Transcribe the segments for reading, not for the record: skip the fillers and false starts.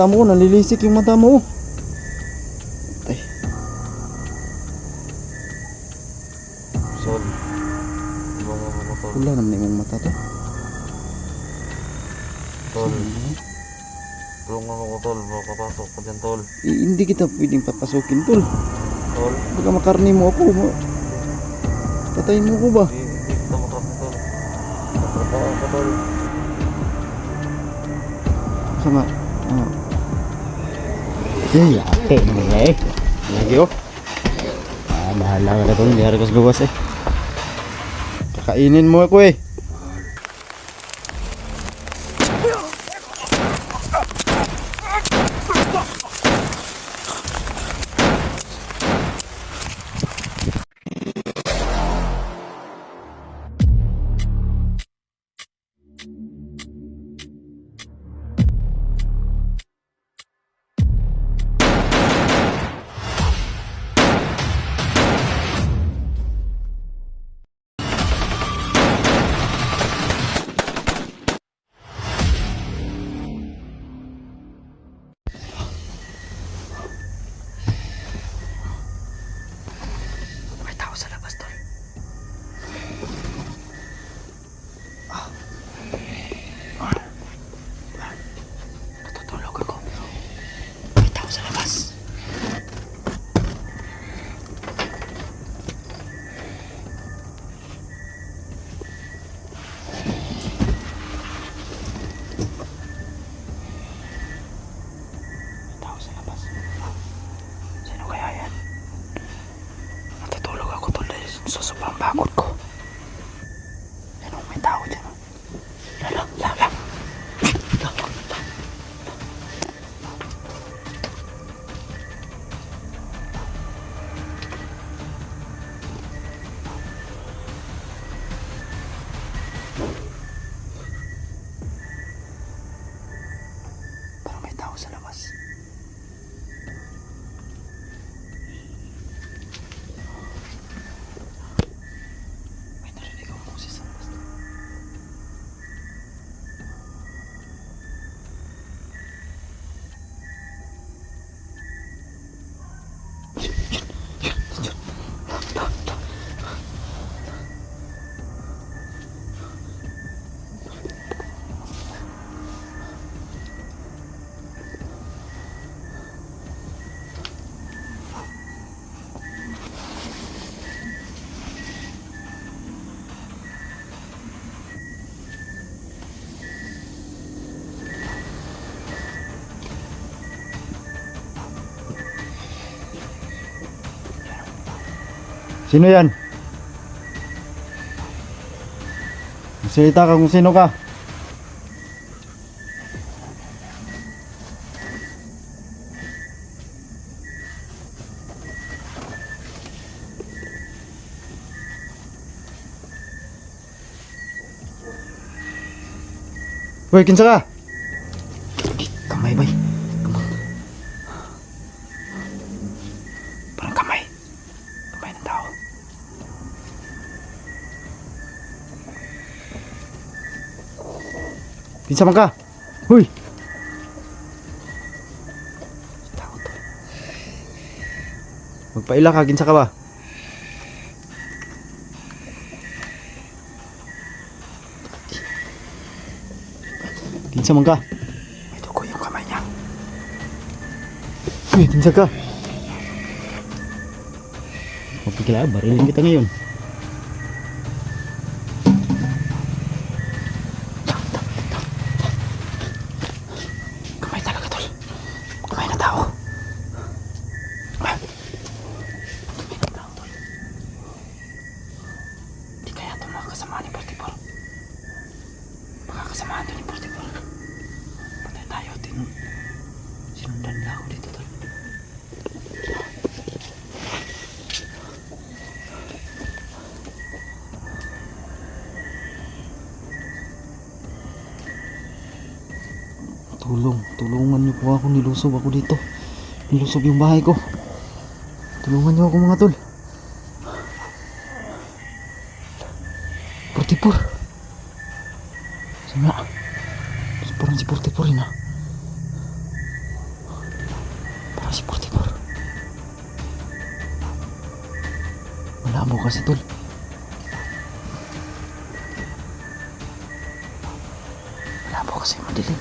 Tama mo, nalilisik yung mata mo. Tay. Sol. Mga mo tol. Wala naman yung mata to. Tol. Tulungan mo ko tol. Makapasok ka dyan tol. Hindi kita pwedeng papasukin tol. Tol. Baka makarni mo ako. Patayin mo ko ba? Hindi kita makarni tol. Matrabaho ka tol. Sama. Iya, ini lagi oh. Bahala ka na tol, hindi harus gawas eh. Kakainin mo ako eh. May tao sa labas tol. Natutulog ako. May tao sa labas. May tao sa labas. Sino kaya yan? Natutulog ako tol dahil susubang bakod ko. Ano, may tao dyan. Lala. Parang may tao sa labas. May narinig akong boses sa labas. Sino yan? Salita ka kung sino ka. Uy, kinsa ka? Kamay bay. Parang kamay. Kamay ng tao. Kinsa man ka? Huy! Tao to. Magpaila ka, kinsa ka ba? Kinsa man ka? May dugo yung kamay niya. Huy, kinsa ka? Magpikila, barilin kita ngayon. Kamay talaga tol. Kamay na tao. Kamay na tao tol. Di kaya ito mga kasamaan ni 44. Baka kasamaan ito ni 44. Patay tayo din. Sinundan nila ako dito tol. Tulungan niyo po ako, nilusob ako dito. Nilusob yung bahay ko. Tulungan niyo ako mga tol. 44. Sana. Parang si 44 rin ha. si 44. Malabo kasi tol. Malabo kasi madilim.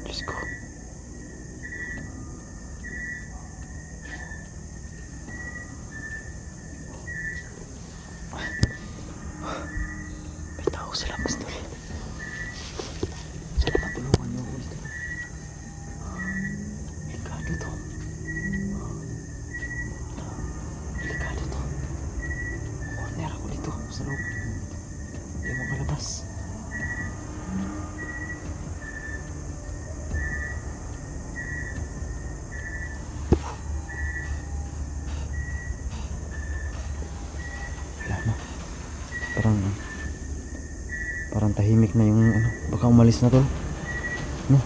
Diyos ko. May tao sa labas tol. Sana matulungan niyo ako dito. Delikado to. Delikado to. Corner ako dito sa loob. Hindi mo kalabas. Wala na. Parang tahimik na yung ano. Baka umalis na tol. No?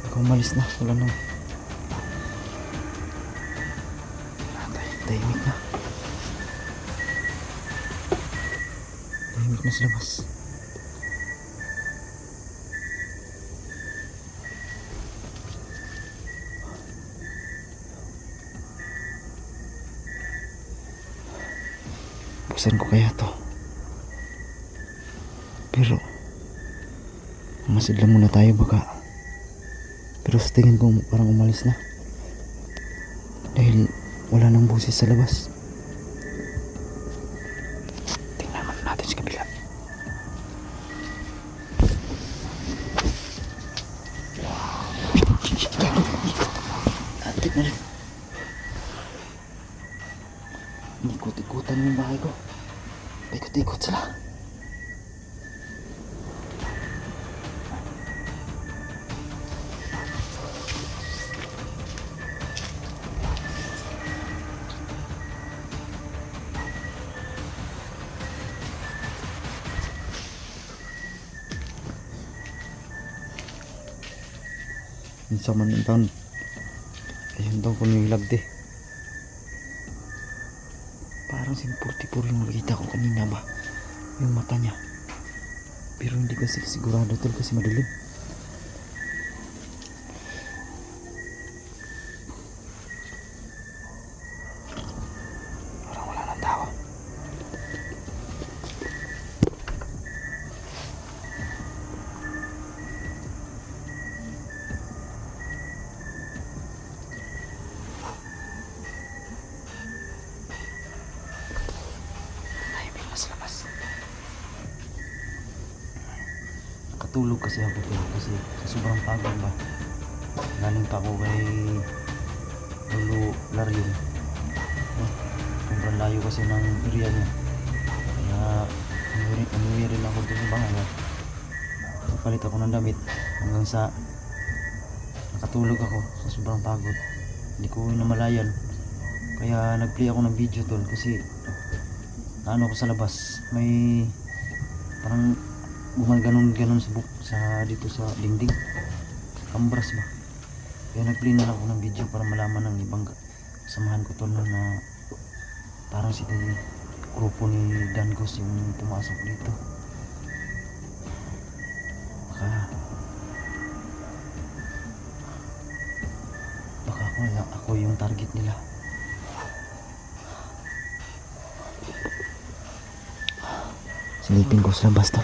Baka umalis na. Wala na. Tahimik na. Tahimik na sa labas. Buksan ko kaya to. Pero masidla muna tayo baka. Pero sa tingin ko parang umalis na. Dahil wala nang busis sa labas. Tingnan natin sa kabila. Tingnan na. Ikot-ikutan yung bahay ko. Ikot-ikot sila. Minsan man yung taon. Ayun daw kung yung hilagdi. Parang si 44 yung nakita ko kanina ba. Yung mata niya. Pero hindi kasi sigurado tol kasi madilim. Parang wala nang tao. Sa labas. Nakatulog kasi ako kasi sa sobrang pagod ba. Galing pa ako kay Lolo Larion. Sobrang layo kasi ng area niya. Kaya umuwi rin ako doon sa bahay. Napalit ako ng damit hanggang sa nakatulog ako sa sobrang pagod. Hindi ko namalayan. Kaya nag-play ako ng video tol kasi ano ko sa labas may parang gumaganon sa dito sa dingding kambras ba, kaya nag-play na lang ako ng video para malaman ng ibang kasamahan ko tol na parang si grupo ni Dangos yung pumasok dito. Baka ako yung target nila. Silipin ko sa labas tol.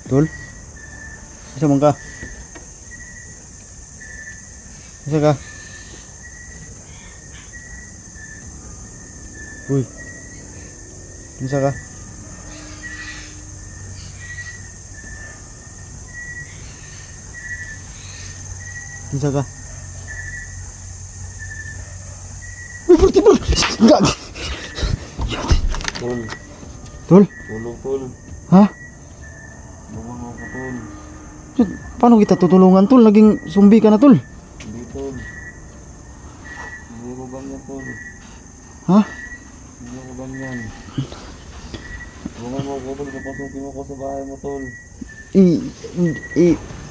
Tol? Isa man ka? Isa ka? Uy. Isa ka? Isa ka? Uy, portibol! Gag! Tol. Tol? Tulong tol. Ha? Tulungan ako tol. Paano kita tutulungan tol? Naging zombie ka na tol. Hindi tol. Hindi ko ganyan tol. Ha? Hindi ko ganyan. Tulungan mo ako tol, papasukin mo ko sa bahay mo tol.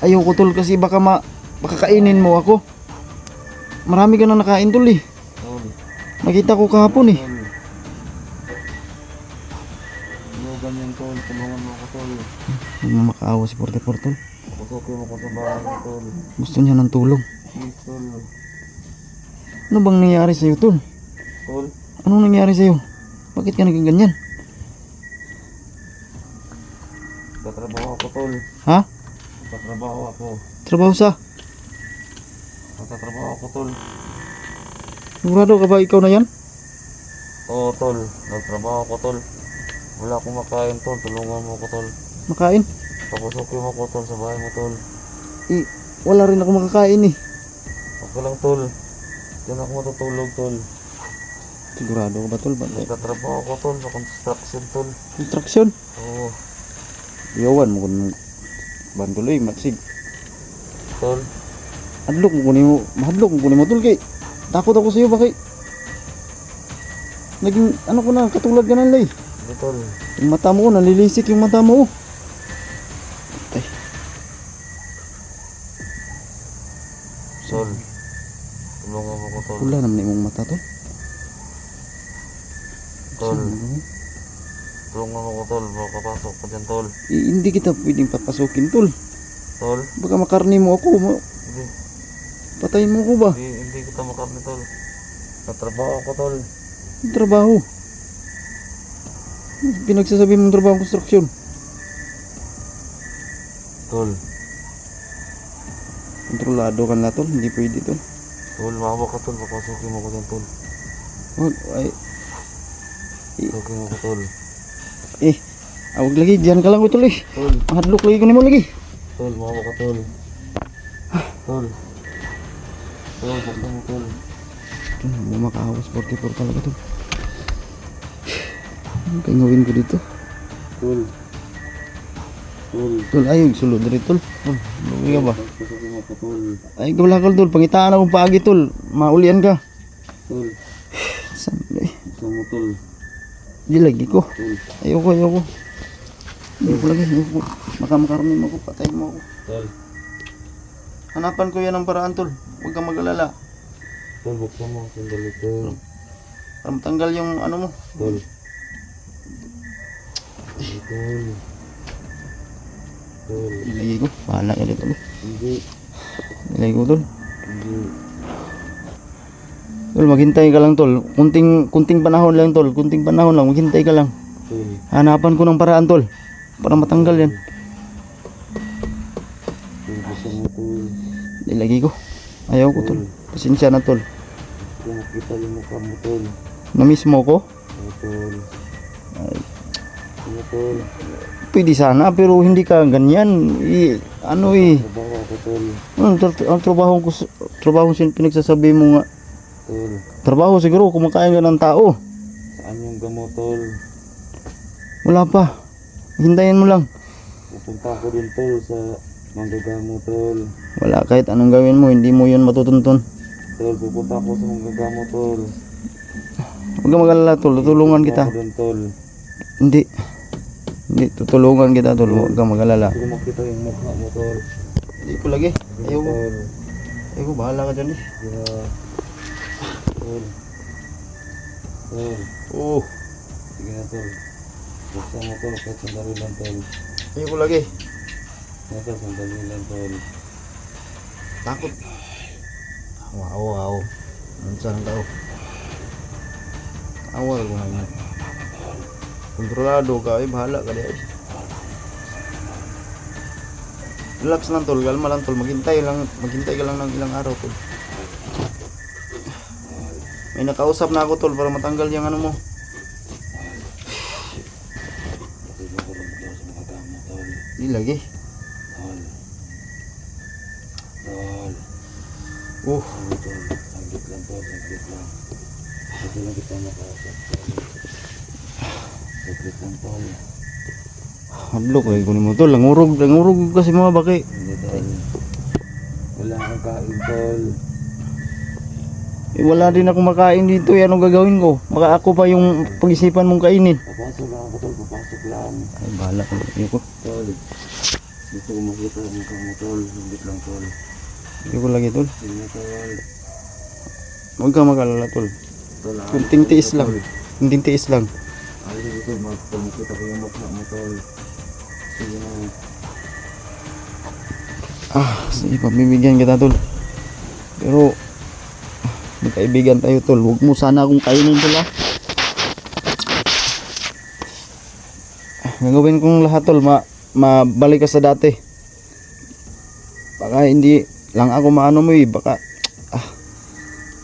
Ayoko tol kasi baka kainin mo ako. Marami ka na nakain tol eh. Tol. Nakita ko kahapon eh. Tol. Ano ganyan tol, tulungan mo ako tol. Huwag mo makaawa si 44 tol. Papasukin mo ko sa bahay mo tol. Gusto niya ng tulong. Please tol. Ano bang nangyari sa'yo tol? Tol. Anong nangyari sa'yo? Bakit ka naging ganyan? Tatrabaho ako tol. Ha? Tatrabaho ako. Trabaho sa? Tatrabaho ako tol. Sigurado ka ba ikaw na yan? Oo tol, nagtrabaho ako tol. Wala akong makain tol, tulungan mo ako tol. Makain? Papasukin mo ko tol sa bahay mo tol. Wala rin ako makakain eh. Okay lang tol. Diyan ako matutulog tol. Sigurado ka ba tol? Bakit? Nagtatrabaho ako tol sa construction tol. Construction? Oo. Iyawan mo kung bantuloy, maksig. Tol. Hadlok mo kunin mo tol kay. Takot ako sa'yo bakit? Naging ano ko na, katulad ka na lay. Hindi tol. Yung mata mo, nalilisik yung mata mo. Ay, Tol. Tulungan mo ko tol. wala naman yung mata tol. Tol. Tulungan mo ko tol. Makapasok ko dyan tol. Hindi kita pwedeng papasukin tol. Tol. Baka makarni mo ako. Hindi. Patayin mo ko ba? Hindi kita makarni tol. Nagtrabaho ako tol. Yung trabaho. Pinagsasabi mong trabaho construction. Tol. Kontrolado ka na tol. Hindi pwede tol. Tol, mahawa ka tol. Papasukin mo ko dyan tol. Wag, ay. Papasukin mo ko tol. Awag lagi. Diyan ka lang ko tol eh. Tol. Hadlok lagi ko mo lagi. Tol, mahawa ka tol. Tol. Tol, buksan mo tol. Hindi makahawas 44 talaga tol. Ano kaya gawin ko dito? Tol. Tol. Tol, ayaw sulod dito tol. Tol, luwi ka ba? Papasukin mo ko tol. Ay, gawala ka tol. Pangitaan akong paagi tol. Maulian ka. Tol. Saan eh? Buksan mo tol. Di lagi ko. Tol. Ayoko. Ayoko lagi. Ayoko. Makakarnin mo ko. Patayin mo ako. Tol. Hanapan ko yan ng paraan tol. Huwag kang mag-alala. Tol, buksan mo. Sandali tol. Para matanggal yung ano mo. Tol. Tol. Tol. Ilagay ko. Bahala ka dito tol. Hindi. Ilagay ko tol. Hindi. Tol, maghintay ka lang tol. Kunting panahon lang tol. Kunting panahon lang. Maghintay ka lang. Tol. Hanapan ko ng paraan tol. Para matanggal yan. Tol, buksan mo tol. Ilagay ko. Ayaw ko tol. Pasensya na tol. Kung makita yung mukha mo tol. Na-miss mo ko? Oo tol. Ay, Ano tol. pwede sana pero hindi ka ganyan. Trabaho ako tol. Ang trabaho pinagsasabi mo nga. Tol. Trabaho siguro kumakain ka ng tao. Saan yung gamot tol? Wala pa. Hintayin mo lang. Pupunta ako din tol sa manggagamo tol. Wala, kahit anong gawin mo, hindi mo yun matutuntun. Tol, pupunta ako sa manggagamo tol. Huwag ka mag-alala tol, tutulungan kita. Ako din tol. Hindi, tutulungan kita tol, huwag ka mag-alala. Hindi ko makita yung mukha mo tol. Hindi ko lagi, ayaw ko. Tol. Ayaw ko, bahala ka dyan eh. Yeah. Tol. Tol. Oo, Sige na tol. Buksan mo tol kahit sandali lang tol. ayaw ko lagi. Nasa sandali lang tol. Takot. Wow. Ano saan tao? Awal ko na yun. Kontrolado ka, bahala ka diyan. Relax lang tol, kalma lang tol, maghintay ka lang ng ilang araw tol. May nakausap na ako tol para matanggal yung ano mo. Tignan ko lang tol sa manggagamo tol. Di lagi. Tol. Tol. Oh, Ano tol? Saglit lang tol, saglit lang. Kasi lang kita makausap tol. Saglit lang tol. hadlok eh kunin mo tol, langurog kasi mga baki. Hindi tol. Wala akong kain tol. wala din ako makain dito. Anong gagawin ko? Baka ako pa yung pag-isipan mong kainin. Papasok lang ako tol, papasok lang. Ay, bahala ko. Ayoko. Tol, gusto ko makita ang mukha mo tol, higit lang tol. Ayoko lagi, tol. Sige tol. Huwag ka mag-alala, tol. Tol, Kunting tiis lang. Kunting tiis lang. ayaw ko tol, makita ko yung mukha mo tol. Sige na. Sige, pabibigyan kita, tol. Pero, magkaibigan tayo, tol. Huwag mo sana akong kainin, tol, ah. Gagawin kong lahat, tol. Mabalik ka sa dati. Baka hindi lang ako maano mo, eh. Baka,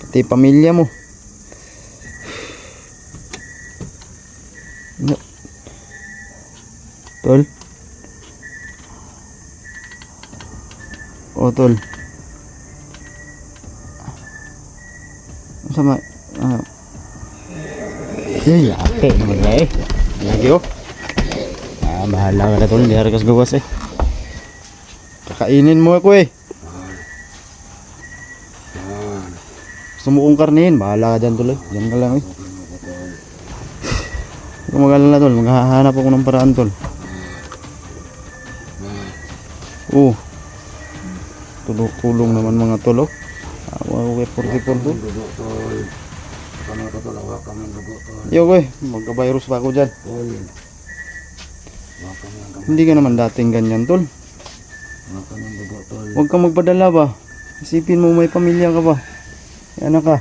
pati pamilya mo. Tol? O, tol. Sama, laki naman na eh. Lagi oh. Bahala ka na, tol. Hindi harakas gawas eh. Kakainin mo ako eh. Gusto mo kong karnihin, bahala ka dyan, tol eh. Diyan ka lang eh. Huwag mag-alala, tol. Maghahanap ako ng paraan, tol. Oh. Tulong naman mga tol, oh. Awa ko kay 44, tol. Dugo tol. Kami ko tol, awak kami dugo tol. Yo, koy. Magka-virus pa ako dyan. Tol. Awak kami ang kamay. Hindi ka naman dating ganyan, tol. Awak kami ang dugo tol. Huwag kang magpadala ba. Isipin mo may pamilya ka ba. May anak ka.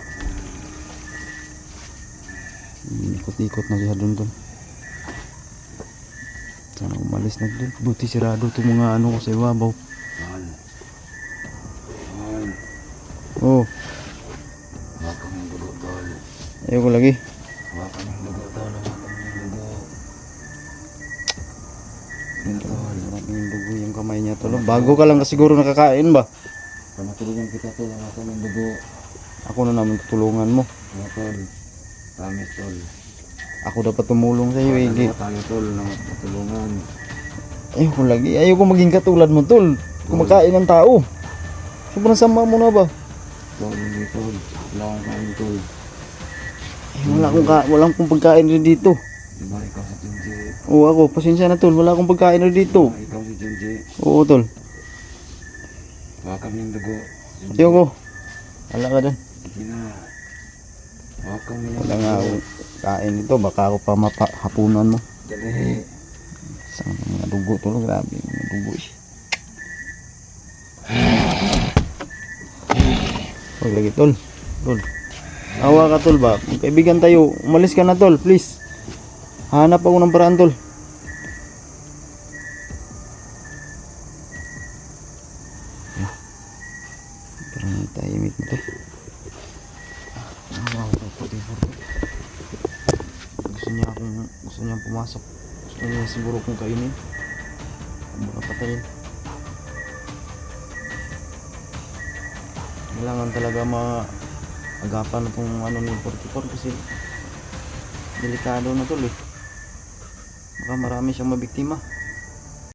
Ikot-ikot na siya dun, tol. Sana umalis na dun. Buti sirado itong mga ano ko sa iwabaw. Tol. Tol. Oh, Awak kami ang dugo tol. ayoko lagi. Awak kami ang dugo tol. Awak kami ang dugo. Maraming yung dugo yung kamay niya, tol. Bago ka lang siguro nakakain ba? Panatulungan kita tol. Awak kami ang dugo. Ako na naman tutulungan mo. Awak tol. Promise tol. Ako dapat tumulong sa iyo, eh. Dalawa tayo tol na matulungan. Ayoko lagi. Ayoko maging katulad mo, tol. Kumakain ng tao. Sobrang sama mo na ba? Tol, hindi tol. Wala akong kain tol. Wala akong pagkain rin dito. Diba ikaw si Junji? Oo, ako. Pasensya na, tol. Wala akong pagkain rin dito. Ikaw si Junji. Oo, tol. Awak kami ang dugo. Ayoko. Wala ka dyan. Sige na. Awak kami ang Wala nga ako kain dito. Baka ako pa mapahapunan mo. Dali. Sa mga dugo, tol. Grabe yung mga dugo. Huwag lagi, tol. Tol. Awa ka, tol ba? Kaibigan tayo. Umalis ka na, tol. Please. Hanap ako ng paraan, tol. Parang tahimik mo, tol. Awa ko kay 44. Gusto niya pumasok. Gusto niya siguro kong kainin. Baka patayin. Kailangan talaga maagapan na itong ano ni 44 kasi delikado na tol eh. Baka marami siyang mabiktima.